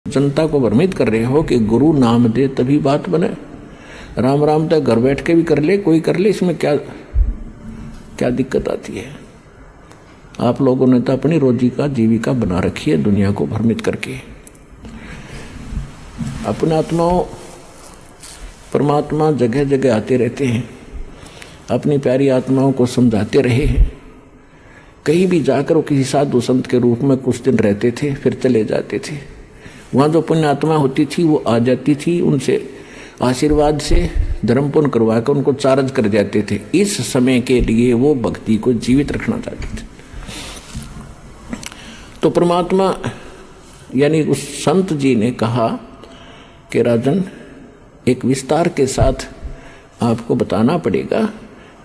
जनता को भ्रमित कर रहे हो कि गुरु नाम दे तभी बात बने। राम राम तक घर बैठ के भी कर ले, कोई कर ले, इसमें क्या क्या दिक्कत आती है। आप लोगों ने तो अपनी रोजी का जीविका बना रखी है दुनिया को भ्रमित करके। अपने आत्माओं परमात्मा जगह जगह आते रहते हैं, अपनी प्यारी आत्माओं को समझाते रहे हैं। कहीं भी जाकर वो किसी साधु संत के रूप में कुछ दिन रहते थे, फिर चले जाते थे। वहाँ जो पुण्य आत्मा होती थी वो आ जाती थी, उनसे आशीर्वाद से धर्म पुण्य करवा कर उनको चार्ज कर जाते थे। इस समय के लिए वो भक्ति को जीवित रखना चाहते थे। तो परमात्मा यानी उस संत जी ने कहा कि राजन, एक विस्तार के साथ आपको बताना पड़ेगा।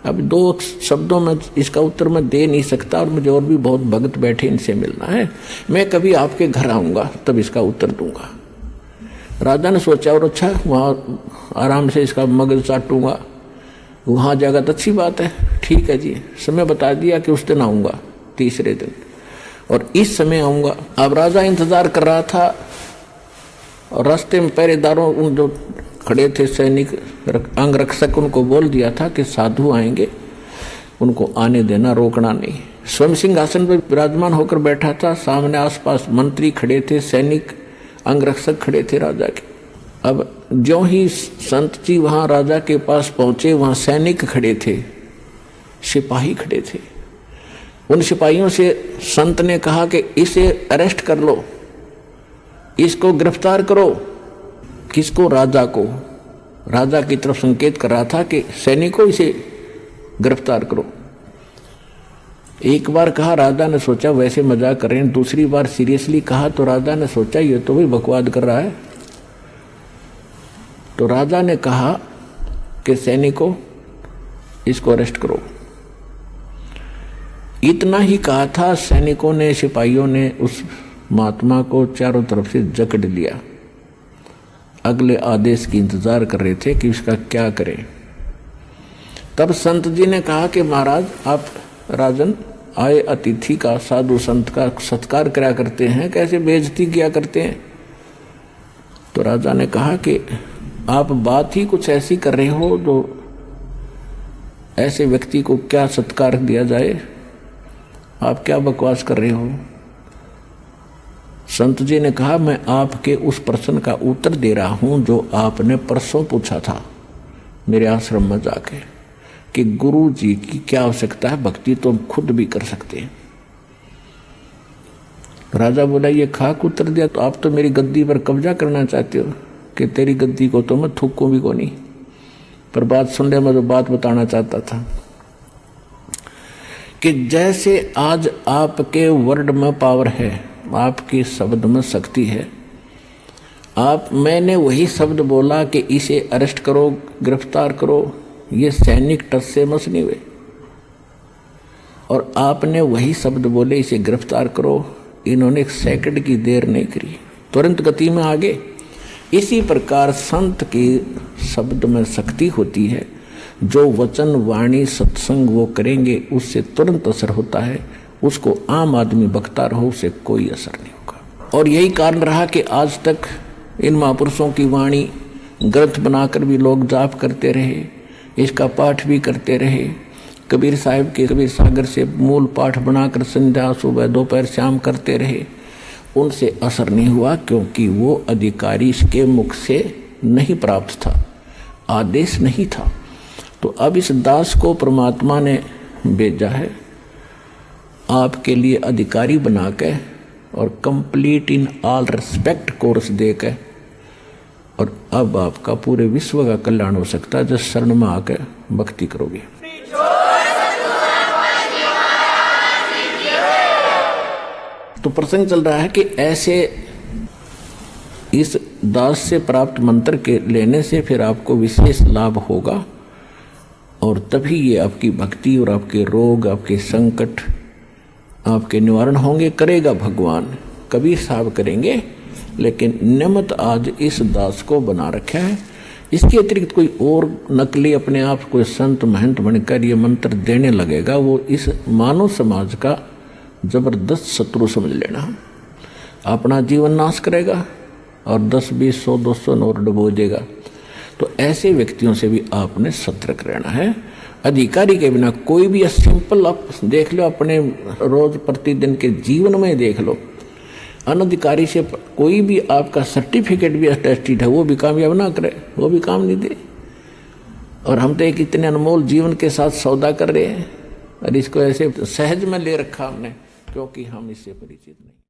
अब 2 शब्दों में इसका उत्तर मैं दे नहीं सकता, और मुझे और भी बहुत भगत बैठे, इनसे मिलना है। मैं कभी आपके घर आऊँगा तब इसका उत्तर दूंगा। राजा ने सोचा, और अच्छा वहाँ आराम से इसका मगज चाटूंगा, वहाँ जाएगा तो अच्छी बात है, ठीक है जी। समय बता दिया कि उस दिन आऊँगा, तीसरे दिन, और इस समय आऊँगा। अब राजा इंतजार कर रहा था, और रास्ते में पहरेदारों उन जो खड़े थे सैनिक अंगरक्षक, उनको बोल दिया था कि साधु आएंगे, उनको आने देना, रोकना नहीं। स्वयं सिंहासन पर विराजमान होकर बैठा था, सामने आसपास मंत्री खड़े थे, सैनिक अंगरक्षक खड़े थे राजा के। अब ज्यों ही संत जी वहाँ राजा के पास पहुँचे, वहाँ सैनिक खड़े थे, सिपाही खड़े थे। उन सिपाहियों से संत ने कहा कि इसे अरेस्ट कर लो, इसको गिरफ्तार करो। किसको? राजा को। राजा की तरफ संकेत कर रहा था कि सैनिकों, इसे गिरफ्तार करो। एक बार कहा, राजा ने सोचा वैसे मजाक कर रहे हैं। दूसरी बार सीरियसली कहा तो राजा ने सोचा ये तो भी बकवाद कर रहा है। तो राजा ने कहा कि सैनिकों, इसको अरेस्ट करो। इतना ही कहा था, सैनिकों ने, सिपाहियों ने उस महात्मा को चारों तरफ से जकड़ लिया। अगले आदेश की इंतजार कर रहे थे कि इसका क्या करें। तब संत जी ने कहा कि महाराज, आप राजन आए अतिथि का, साधु संत का सत्कार किया करते हैं, कैसे बेइज्जती किया करते हैं। तो राजा ने कहा कि आप बात ही कुछ ऐसी कर रहे हो जो ऐसे व्यक्ति को क्या सत्कार दिया जाए, आप क्या बकवास कर रहे हो। संत जी ने कहा, मैं आपके उस प्रश्न का उत्तर दे रहा हूं जो आपने परसों पूछा था मेरे आश्रम में जाके, कि गुरु जी की क्या आवश्यकता है, भक्ति तो हम खुद भी कर सकते हैं। राजा बोला, ये खाक उत्तर दिया, तो आप तो मेरी गद्दी पर कब्जा करना चाहते हो कि तेरी गद्दी को तो मैं थूकूं भी को नहीं। पर बात सुनने में जो बात बताना चाहता था कि जैसे आज आपके वर्ड में पावर है, आपके शब्द में शक्ति है। मैंने वही शब्द बोला कि इसे अरेस्ट करो, गिरफ्तार करो, ये सैनिक टस से मस नहीं हुए, और आपने वही शब्द बोले इसे गिरफ्तार करो, इन्होंने 1 सेकंड की देर नहीं करी, तुरंत गति में आगे। इसी प्रकार संत के शब्द में शक्ति होती है। जो वचन वाणी सत्संग वो करेंगे उससे तुरंत असर होता है। उसको आम आदमी बकता रहो, उसे कोई असर नहीं होगा। और यही कारण रहा कि आज तक इन महापुरुषों की वाणी ग्रंथ बनाकर भी लोग जाप करते रहे, इसका पाठ भी करते रहे। कबीर साहिब के कबीर सागर से मूल पाठ बनाकर संध्या, सुबह, दोपहर, शाम करते रहे, उनसे असर नहीं हुआ, क्योंकि वो अधिकारी इसके मुख से नहीं प्राप्त था, आदेश नहीं था। तो अब इस दास को परमात्मा ने भेजा है आपके लिए अधिकारी बना के, और complete in all respect course दे के, और अब आपका पूरे विश्व का कल्याण हो सकता है जब शरण में आके भक्ति करोगे। तो प्रसंग चल रहा है कि ऐसे इस दास से प्राप्त मंत्र के लेने से फिर आपको विशेष लाभ होगा, और तभी ये आपकी भक्ति और आपके रोग, आपके संकट, आपके निवारण होंगे। करेगा भगवान, कबीर साहब करेंगे, लेकिन नियमत आज इस दास को बना रखा है। इसके अतिरिक्त कोई और नकली अपने आप कोई संत महंत बनकर ये मंत्र देने लगेगा, वो इस मानव समाज का जबरदस्त शत्रु समझ लेना। अपना जीवन नाश करेगा, और 10, 20, 100, 200 नोट डुबो देगा। तो ऐसे व्यक्तियों से भी आपने सतर्क रहना है। अधिकारी के बिना कोई भी सिंपल आप देख लो, अपने रोज प्रतिदिन के जीवन में देख लो, अनधिकारी से कोई भी आपका सर्टिफिकेट भी अटेस्टेड है वो भी कामयाब ना करे, वो भी काम नहीं दे। और हम तो एक इतने अनमोल जीवन के साथ सौदा कर रहे हैं और इसको ऐसे सहज में ले रखा हमने, क्योंकि हम इससे परिचित नहीं।